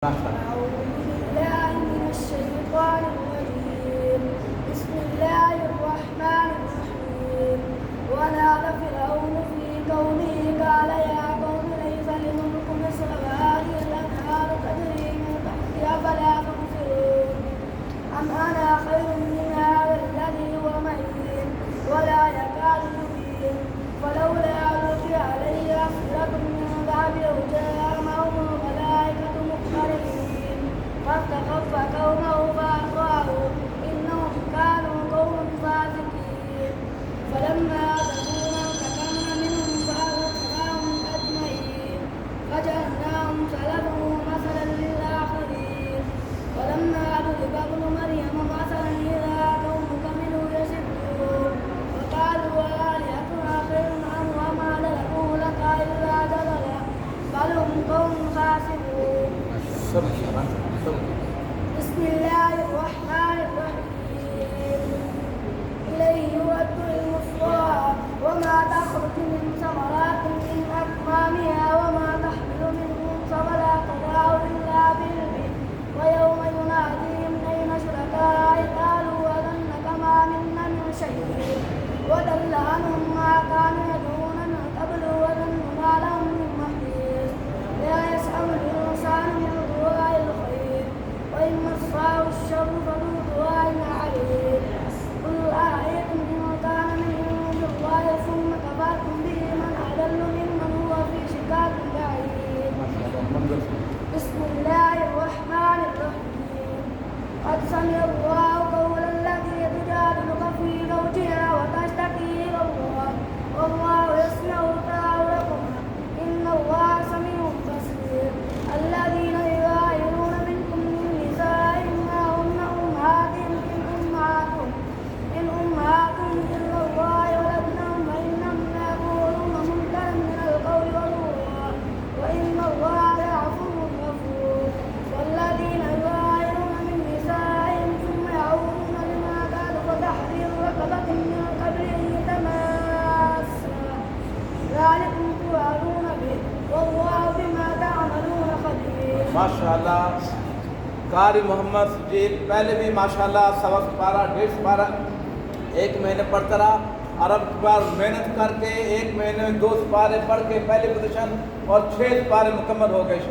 أعوذ بالله من الشيطان الرجيم. بسم الله الرحمن الرحيم. ونادى فرعون في قومه قال يا قوم ليس لي ملك مصر وهذه الأنهار تجري من تحتي أفلا تبصرون أم أنا خير من هذا الذي هو مهين ولا يكاد يبين فلولا ألقي علي أسورة من ذهب أو جاء معه الملائكة مقترنين فاستخف قومه فأطاعوا إنهم كانوا قوما فاسقين فلما زاغوا انتقمنا منهم فأغرقناهم أجمعين فجعلناهم سلفا ومثلا للآخرين ولما ضرب ابن مريم مثلا إذا قومك منه يصدون وقالوا آلهتنا خير أم وما نلقوا لك إلا جدلا بل هم قوم خاسرون. بسم الله الرحمن الرحيم. إليه يرد المصوى وما تخرج من ثمرات من أكمامها وما تحمل من أنثى ولا تضع إلا بعلمه ويوم يناديهم أين شركائي قالوا أظنك ما منا من شيء وضل عنهم ما كانوا يدعون من قبل وظنوا ما لهم من محيص لا يسأم الإنسان من دعاء الخير وإن مسه الشر فذو دعاء عليه قل أرأيتم إن كان من عند الله ثم كفرتم به من أضل ممن هو في شقاق بعيد. بسم الله الرحمن الرحيم. قد سمع الله قول التي تجادلك في زوجها وتشتكي إلى الله والله يسمع تحاوركما إن الله سميع بصير. الذين يظاهرون منكم من نسائهم ما هن أمهاتهم إن أمهاتهم إلا الله ولدنهم فإنهم ليقولون منكرا من القول وزورا وإن الله لعفو غفور. والذين يظاهرون من نسائهم ثم يعودون لما قالوا فتحرير رقبة من قبل أن يتماسا ذلكم توعدون به والله بما تعملون خبير. माशाअल्लाह कारी मोहम्मद जी पहले भी माशाअल्लाह सबक पारा 150 पारा एक महीने पढ़ता रहा और अब बार मेहनत करके एक महीने में 2 पारे पढ़ के पहले पोजीशन और 6 पारे मुकम्मल हो गए।